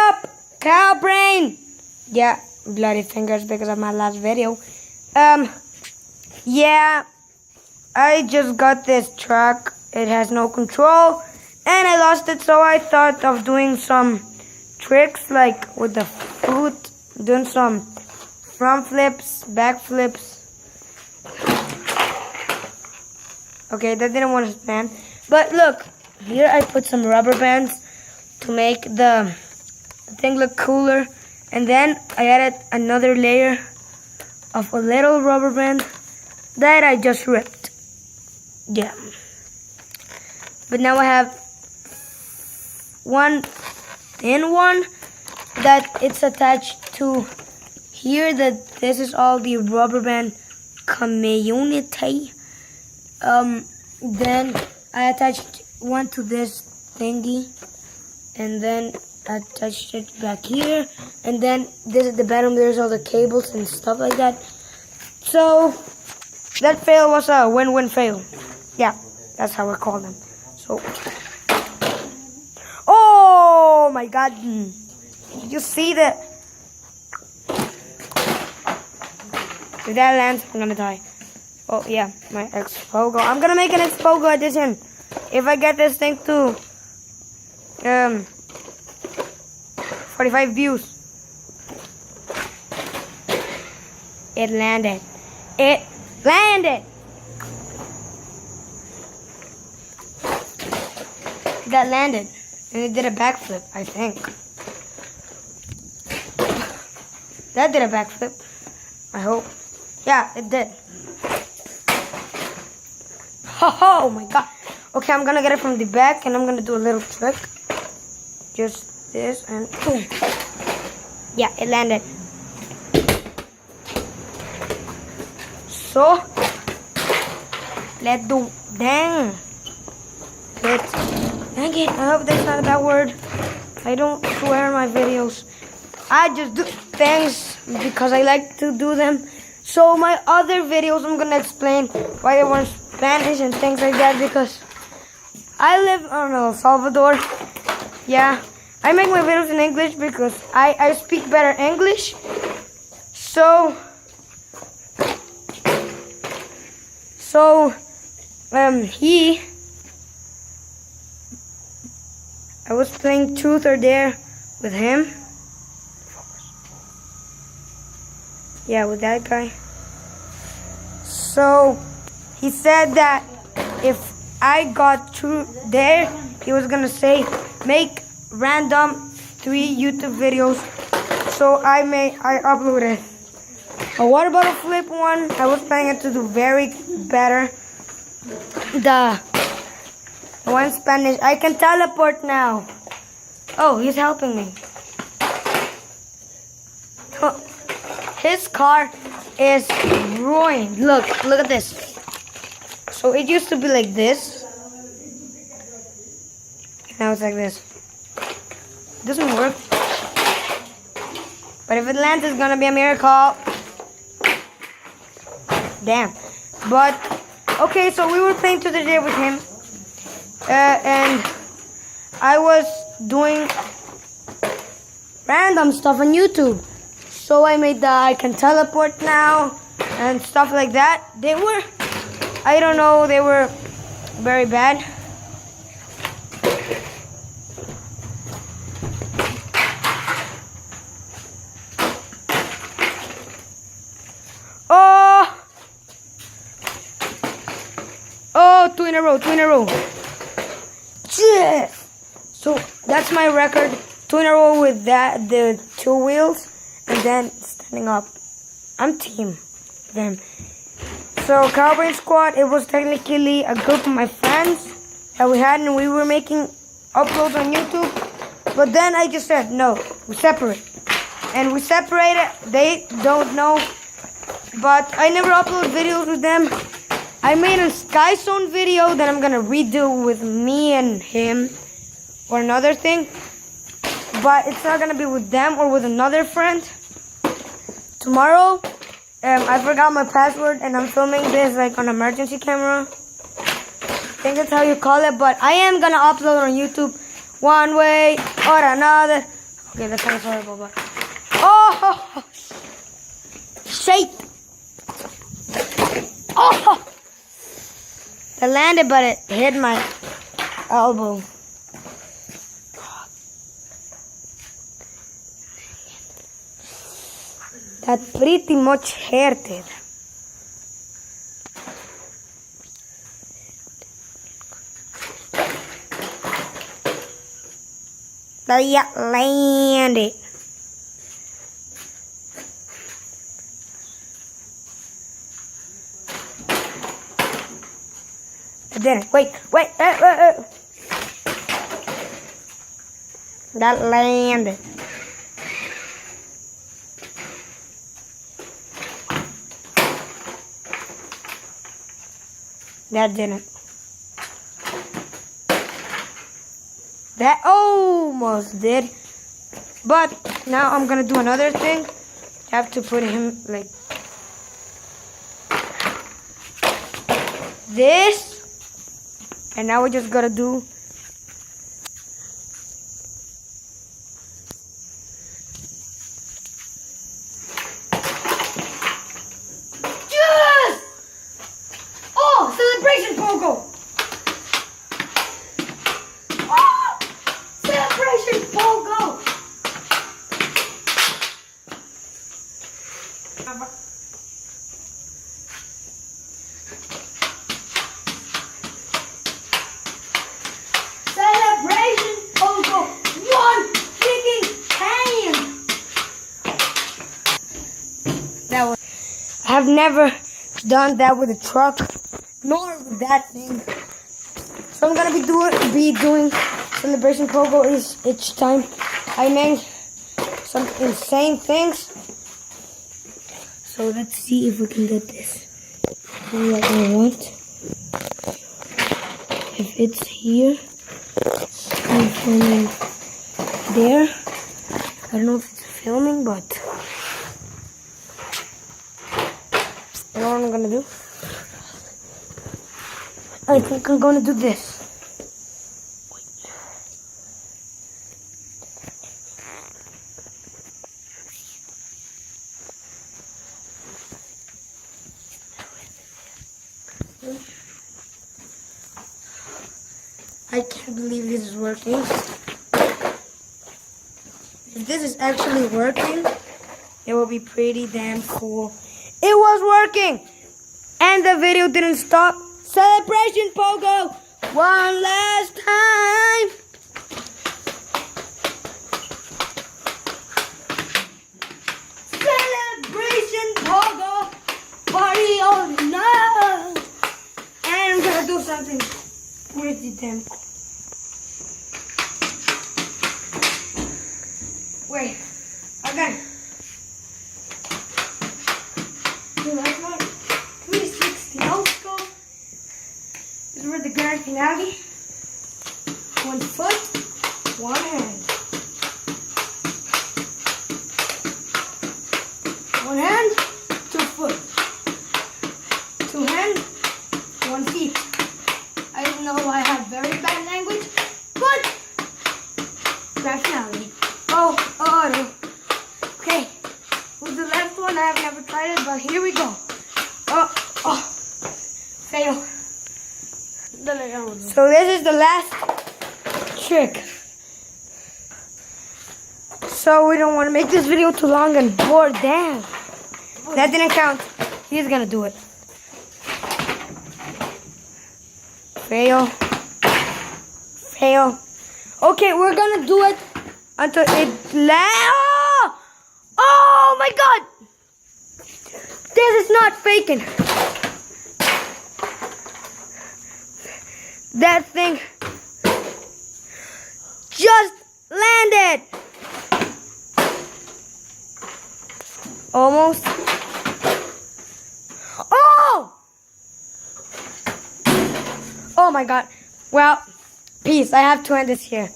up? Cow brain! Yeah, bloody fingers because of my last video. Yeah, I just got this truck. It has no control, and I lost it, so I thought of doing some tricks, like with the foot, doing some front flips, back flips. Okay, that didn't want to stand. But look, here I put some rubber bands to make the thing look cooler. And then I added another layer of a little rubber band that I just ripped. Yeah. But now I have one thin one that it's attached to here, that this is all the rubber band community. Then I attached one to this thingy, and then I attached it back here, and then this is the bottom. There's all the cables and stuff like that. So that fail was a win-win fail. Yeah, that's how we call them. So, oh my God! Did you see that? If that lands, I'm gonna die. Oh yeah, my Xpogo. I'm gonna make an Xpogo edition if I get this thing to 45 views. It landed. It landed. That landed, and it did a backflip, I think. That did a backflip, I hope. Yeah, it did. Oh my God. Okay, I'm gonna get it from the back, and I'm gonna do a little trick. Just this, and boom. Yeah, it landed. So, let's do, dang it, I hope that's not a bad word. I don't swear in my videos. I just do things because I like to do them. So my other videos, I'm gonna explain why they were in Spanish and things like that, because I live in El Salvador. Yeah, I make my videos in English because I speak better English. So I was playing Truth or Dare with him. Yeah, with that guy. So he said that if I got Truth Dare, he was gonna say make random 3 YouTube videos. So I uploaded a water bottle flip one. I was planning it to do very better. The one in Spanish. I can teleport now. Oh, he's helping me. His car is ruined. Look at this. So it used to be like this. Now it's like this. Doesn't work. But if it lands, it's gonna be a miracle. Damn. But okay, so we were playing to the day with him, and I was doing random stuff on YouTube. So I made the I can teleport now and stuff like that. They were, I don't know, they were very bad. Oh, two in a row. Yeah. So that's my record. 2 in a row with that, the 2 wheels, and then standing up. I'm team them. So Cowboy Squad, it was technically a group of my friends that we had, and we were making uploads on YouTube. But then I just said, no, we separate. And we separated. They don't know. But I never upload videos with them. I made a Sky Zone video that I'm gonna redo with me and him, or another thing. But it's not gonna be with them or with another friend. Tomorrow, I forgot my password and I'm filming this like on emergency camera. I think that's how you call it. But I am gonna upload on YouTube one way or another. Okay, that sounds horrible, but... Oh! Shake! Oh! It landed, but it hit my elbow. That pretty much hurted. That landed. I didn't. Wait. That landed. That didn't. That almost did. But now I'm gonna do another thing. I have to put him like this. And now we just gotta do celebration pogo! Oh! Celebration pogo! Celebration pogo! One freaking hand! That was... I have never done that with a truck. Nor with that thing. So I'm gonna be doing celebration pogo each time I make some insane things. So let's see if we can get this. Like I want. If it's here, I'm filming there. I don't know if it's filming, but you know what I'm gonna do? I think I'm gonna do this. I can't believe this is working. If this is actually working, it will be pretty damn cool. It was working! And the video didn't stop. Celebration pogo! One last time! Celebration pogo! Party all night! And I'm gonna do something pretty damn cool. Wait, again. You like my 360 no-scope? This is where the grand finale. 1 foot, 1 hand. 1 hand, 2 foot. 2 hand, 1 feet. I know I have very bad language, but grand finale. Oh, no. Okay, with the left one, I have never tried it, but here we go. Fail. So this is the last trick. So we don't want to make this video too long and bored down. That didn't count. He's gonna do it. Fail. Fail. Okay, we're gonna do it until it lands. Oh my god! This is not faking. That thing just landed. Almost. Oh! Oh my god. Well, peace. I have to end this here.